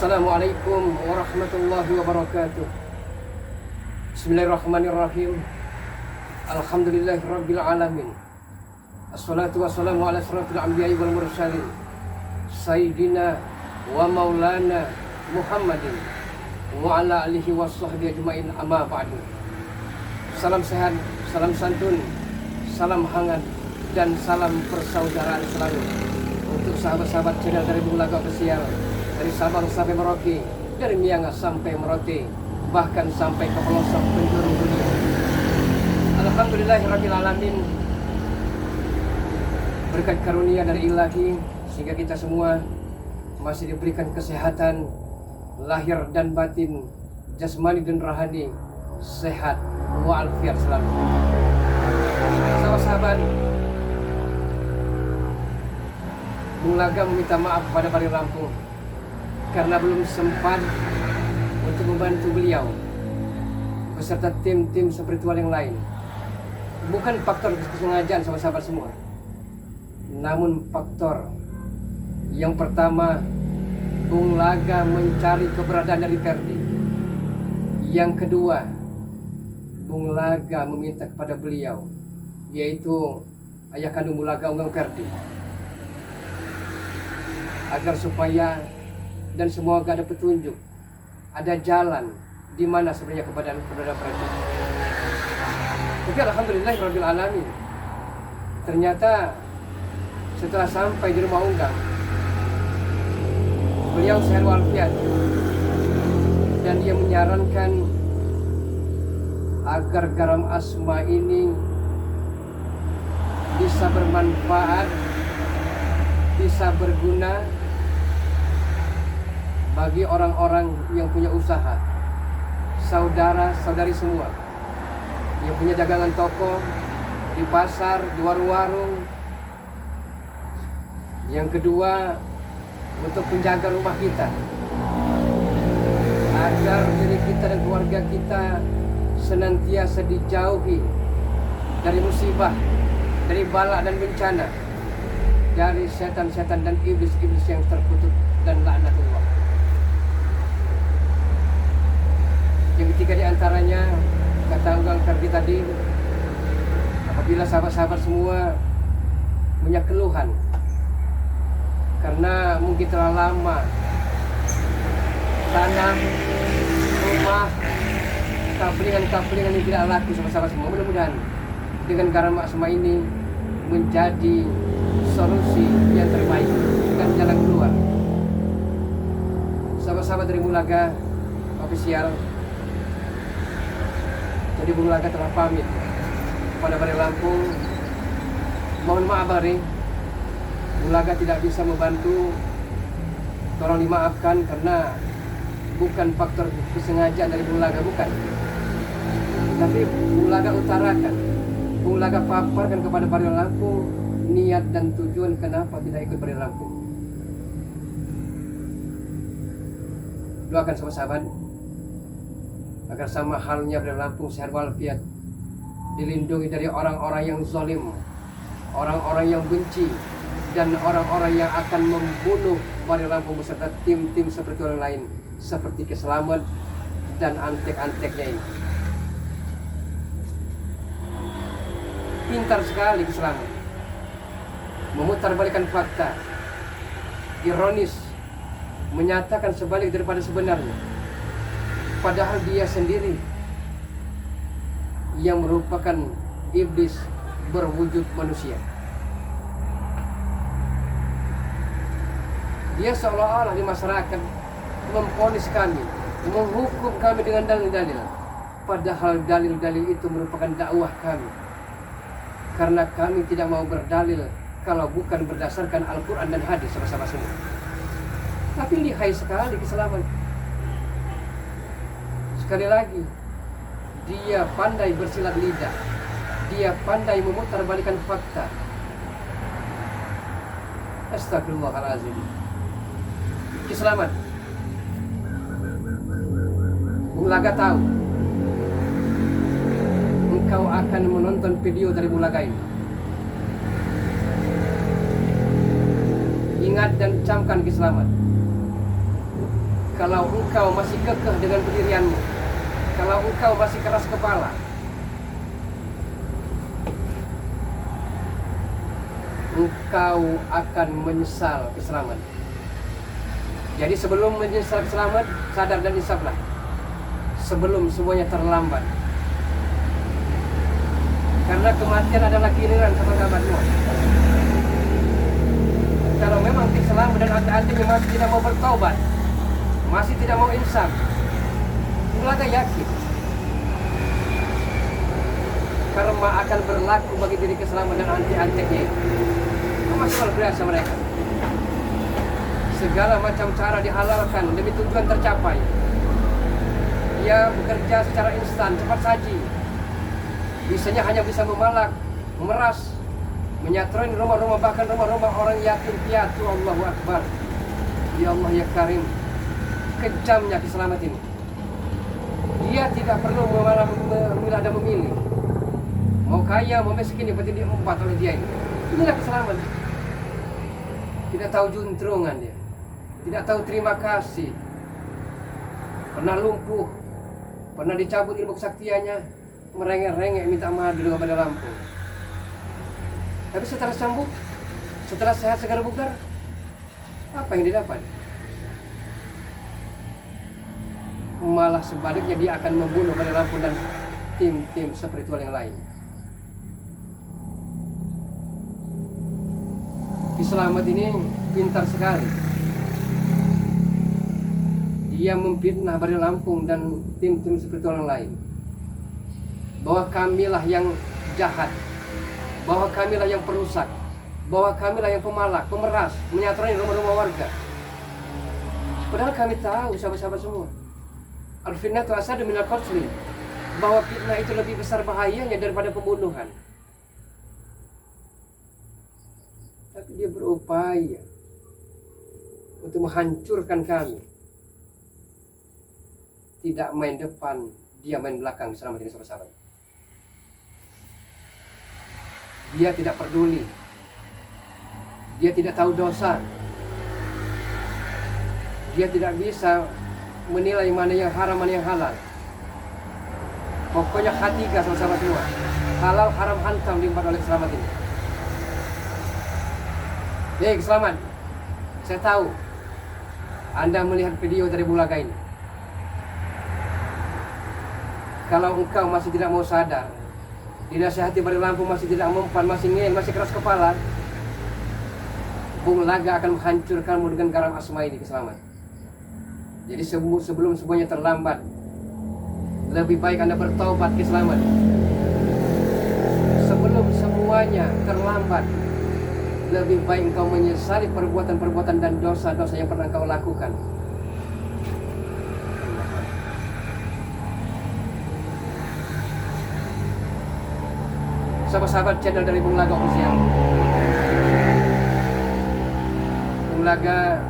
Assalamualaikum warahmatullahi wabarakatuh. Bismillahirrahmanirrahim. Alhamdulillahirabbil alamin. Assalatu wassalamu ala asyrafil anbiya'i wal mursalin Sayyidina wa maulana Muhammadin wa ala alihi washabbihi ajmain, amma ba'du. Salam sehat, salam santun, salam hangat, dan salam persaudaraan selalu untuk sahabat-sahabat channel dari Bung Laga Official, dari Sabang sampai Merauke, dari Miangas sampai Merauke, bahkan sampai ke pelosok penjuru dunia. Alhamdulillahirabbil alamin. Berkat karunia dari Ilahi sehingga kita semua masih diberikan kesehatan lahir dan batin, jasmani dan rohani, sehat walafiat selalu. Sahabat-sahabat, Bung Laga meminta maaf kepada Bari Lampung karena belum sempat untuk membantu beliau beserta tim-tim spiritual yang lain. Bukan faktor kesengajaan sahabat-sahabat semua, namun faktor yang pertama, Bung Laga mencari keberadaan dari Ferdi. Yang kedua, Bung Laga meminta kepada beliau, yaitu ayah kandung Bung Laga, Unggang Ferdi, agar supaya dan semoga ada petunjuk, ada jalan di mana sebenarnya keberadaan Ferdi. Tapi alhamdulillahirabbil alamin, ternyata setelah sampai di rumah Unggang, beliau sehat walafiat dan dia menyarankan agar garam asma ini bisa bermanfaat, bisa berguna bagi orang-orang yang punya usaha, saudara-saudari semua yang punya dagangan toko, di pasar, di warung-warung. Yang kedua, untuk menjaga rumah kita, agar diri kita dan keluarga kita senantiasa dijauhi dari musibah, dari bala dan bencana, dari setan-setan dan iblis-iblis yang terkutuk dan laknatullah. Yang ketiga di antaranya, kata Unggang Ferdi tadi, apabila sahabat-sahabat semua punya keluhan karena mungkin terlalu lama tanah, rumah, kapelingan yang tidak laku sahabat-sahabat semua, mudah-mudahan dengan garam asma ini menjadi solusi yang terbaik dan jalan keluar. Sahabat-sahabat dari Bung Laga Official, jadi Bung Laga telah pamit kepada Bari Lampung. Mohon maaf Bari, Bung Laga tidak bisa membantu, tolong dimaafkan karena bukan faktor kesengajaan dari Bung Laga, bukan. Tapi Bung Laga utarakan, Bung Laga paparkan kepada Bari Lampung niat dan tujuan kenapa tidak ikut Bari Lampung. Doakan sahabat-sahabat agar sama halnya Bari Lampung sehat walafiat, dilindungi dari orang-orang yang zalim, orang-orang yang benci, dan orang-orang yang akan membunuh Bari Lampung beserta tim-tim seperti orang lain seperti Keselamat dan antek-anteknya ini. Pintar sekali Keselamat memutarbalikan fakta, ironis, menyatakan sebalik daripada sebenarnya, padahal dia sendiri yang merupakan iblis berwujud manusia. Dia seolah-olah di masyarakat memvonis kami, menghukum kami dengan dalil-dalil, padahal dalil-dalil itu merupakan dakwah kami, karena kami tidak mau berdalil kalau bukan berdasarkan Al-Quran dan hadis sama-sama semua. Tapi lihai sekali Keselamat. Sekali lagi, dia pandai bersilat lidah, dia pandai memutarbalikan fakta. Astagfirullahaladzim. Keselamat, Bung Laga tahu engkau akan menonton video dari Bung Laga ini. Ingat dan camkan Keselamat, Kalau engkau masih kekeh dengan pendirianmu, kalau engkau masih keras kepala, engkau akan menyesal keselamatan. Jadi sebelum menyesal keselamatan, sadar dan insaflah. Sebelum semuanya terlambat. Karena kematian adalah giliran sahabat-sahabatmu. Kalau memang keselamatan dan hati-hatinya masih tidak mau bertobat, masih tidak mau insaf, Bulaga yakin karma akan berlaku bagi diri keselamatan dan anti-antiknya. Masih luar biasa mereka. Segala macam cara dihalalkan demi tujuan tercapai. Ia bekerja secara instan, cepat saji. Bisanya hanya bisa memalak, memeras, menyatroni rumah-rumah, bahkan rumah-rumah orang yatim piatu. Allahu Akbar. Ya Allah ya Karim. Kejamnya keselamatan ini. Dia tidak perlu memilah dan memilih. Mau kaya, mau miskin, yang penting diempat oleh dia ini. Inilah keselamatan. Tidak tahu juntrungan dia. Tidak tahu terima kasih. Pernah lumpuh, pernah dicabut ilmu kesaktiannya, merengek-rengek minta madu kepada Lampung. Tapi setelah sembuh, setelah sehat segar bugar, apa yang didapat? Malah sebaliknya dia akan membunuh pada Lampung dan tim-tim spiritual yang lain. Selamat ini pintar sekali. Dia memfitnah Bari Lampung dan tim-tim spiritual yang lain, bahwa kamilah yang jahat, bahwa kamilah yang perusak, bahwa kamilah yang pemalak, pemeras, menyatroni rumah-rumah warga. Padahal kami tahu, sahabat-sahabat semua, al-fitnatu asadu minal qatli, bahwa fitnah itu lebih besar bahayanya daripada pembunuhan. Tapi dia berupaya untuk menghancurkan kami. Tidak main depan, dia main belakang selama ini, sahabat-sahabat. Dia tidak peduli. Dia tidak tahu dosa. Dia tidak bisa menilai mana yang haram, mana yang halal. Pokoknya ketiga, sahabat-sahabat semua. Halal, haram, hantam diempat oleh selamat ini. Selamat. Saya tahu Anda melihat video dari Bulaga ini. Kalau engkau masih tidak mau sadar, dinasihati Bari Lampung masih tidak mempan, masih ngeyel, masih keras kepala, Bulaga akan menghancurkanmu dengan garam asma ini, keselamatan. Jadi sebelum semuanya terlambat, lebih baik Anda bertobat, keselamatan. Sebelum semuanya terlambat, lebih baik engkau menyesali perbuatan-perbuatan dan dosa-dosa yang pernah engkau lakukan. Sahabat-sahabat channel dari Bulaga Official. Bulaga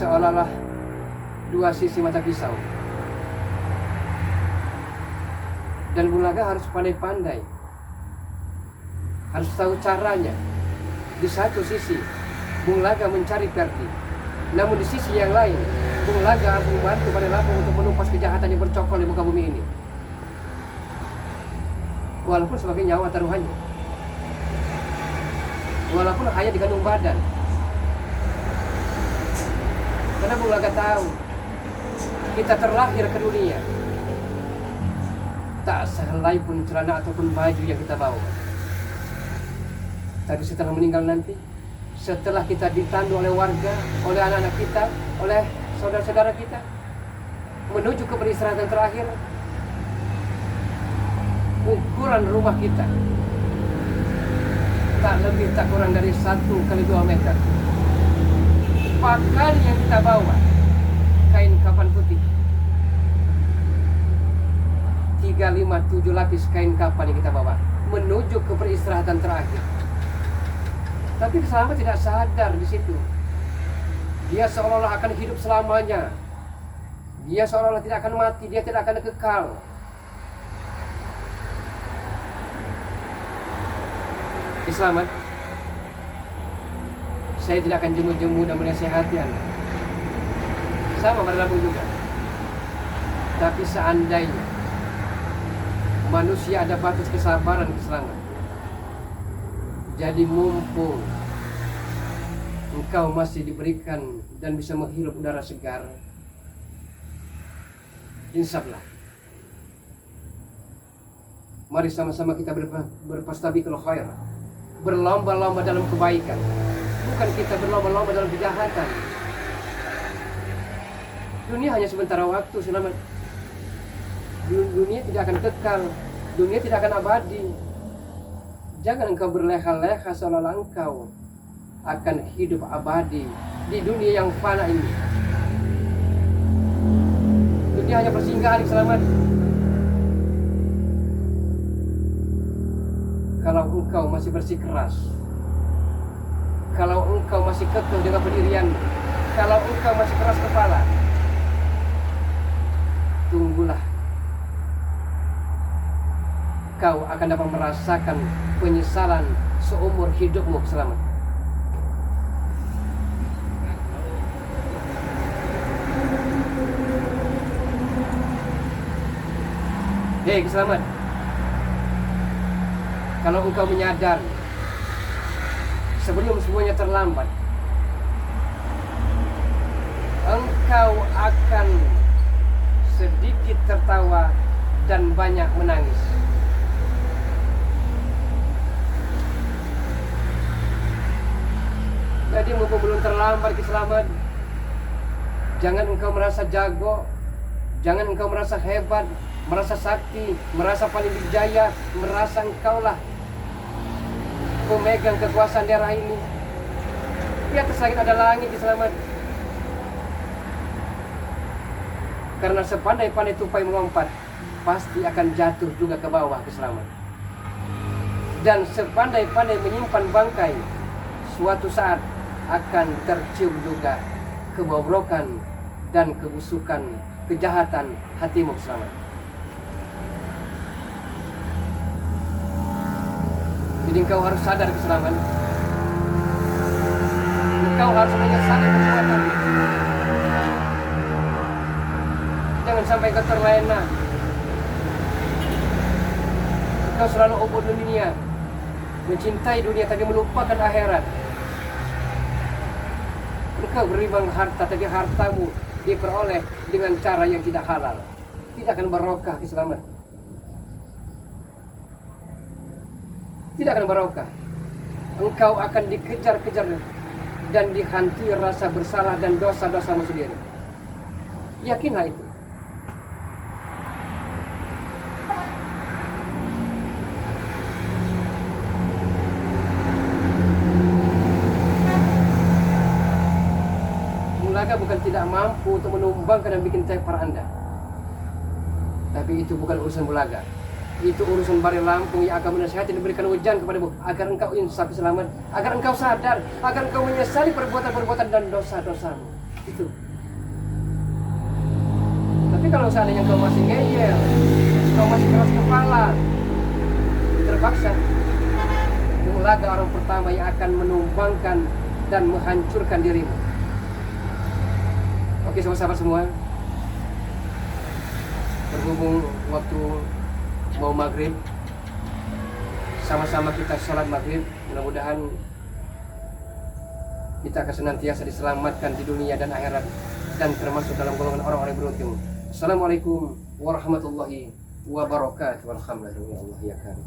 seolah-olah dua sisi mata pisau. Dan Bulaga harus pandai-pandai, harus tahu caranya. Di satu sisi Bulaga mencari Perdi, namun di sisi yang lain Bulaga harus membantu Bari Lampung untuk menumpas kejahatan yang bercokol di muka bumi ini. Walaupun sebagai nyawa taruhannya, walaupun hanya digandung badan. Karena Bulaga tahu kita terlahir ke dunia, tak sehelai pun celana ataupun baju yang kita bawa. Tapi setelah meninggal nanti, setelah kita ditandu oleh warga, oleh anak-anak kita, oleh saudara-saudara kita, menuju ke peristirahatan terakhir, ukuran rumah kita tak lebih tak kurang dari 1x2 meter. Pakaian yang kita bawa kain kapan putih 3, 5, 7 lapis kain kapan yang kita bawa menuju ke peristirahatan terakhir. Tapi Selamat tidak sadar di situ. Dia seolah-olah akan hidup selamanya. Dia seolah-olah tidak akan mati, dia tidak akan kekal. Selamat, saya tidak akan jemu-jemu dan menasihati Anda. sama pada lambung juga. Tapi seandainya manusia ada batas kesabaran keselamatan, jadi mumpung engkau masih diberikan dan bisa menghirup udara segar, insaflah. Mari sama-sama kita berpastabiqul khair, berlomba-lomba dalam kebaikan, bukan kita berlomba-lomba dalam kejahatan. Dunia hanya sementara waktu, selamat. Dunia tidak akan kekal, dunia tidak akan abadi. Jangan engkau berleha-leha seolah-olah engkau akan hidup abadi di dunia yang fana ini. Dunia hanya persinggahan, selamat. Kalau engkau masih bersikeras, kalau engkau masih kekeh dengan pendirian, kalau engkau masih keras kepala, tunggulah, kau akan dapat merasakan penyesalan seumur hidupmu. Selamat. Hei, selamat. Kalau engkau menyadar sebelum semuanya terlambat, engkau akan sedikit tertawa dan banyak menangis. Jadi mumpung belum terlambat, selamat. Jangan engkau merasa jago, jangan engkau merasa hebat, merasa sakti, merasa paling berjaya, merasa engkaulah pemegang kekuasaan daerah ini. Di atas langit ada langit, selamat. Karena sepandai-pandai tupai melompat, pasti akan jatuh juga ke bawah, selamat. Dan sepandai-pandai menyimpan bangkai, suatu saat akan tercium juga kebobrokan dan kebusukan, kejahatan hatimu, selamat. Jadi engkau harus sadar, selamat. Engkau harus menyesali perbuatan. Jangan sampai kau terlena. Engkau selalu ubud dunia, mencintai dunia tapi melupakan akhirat. Engkau berimbang harta tapi hartamu diperoleh dengan cara yang tidak halal, tidak akan barokah, selamat. Tidak akan barokah. Engkau akan dikejar-kejar dan dihantui rasa bersalah dan dosa-dosamu sendiri. Yakinlah itu. Mulaga bukan tidak mampu untuk menumbangkan dan bikin tepar Anda, tapi itu bukan urusan Bulaga. Itu urusan Bari Lampung yang akan menasihati dan berikan hujan kepadamu agar engkau insaf, selamat, agar engkau sadar, agar engkau menyesali perbuatan-perbuatan dan dosa-dosamu. Itu. Tapi kalau seandainya engkau masih ngeyel, engkau masih keras kepala, terpaksa, Bulaga orang pertama yang akan menumbangkan dan menghancurkan dirimu. Oke, sahabat semua, berhubung waktu mau maghrib, sama-sama kita sholat maghrib. Mudah-mudahan kita akan senantiasa diselamatkan di dunia dan akhirat dan termasuk dalam golongan orang-orang yang beruntung. Assalamualaikum warahmatullahi wabarakatuh. Alhamdulillah ya Allah ya Karim.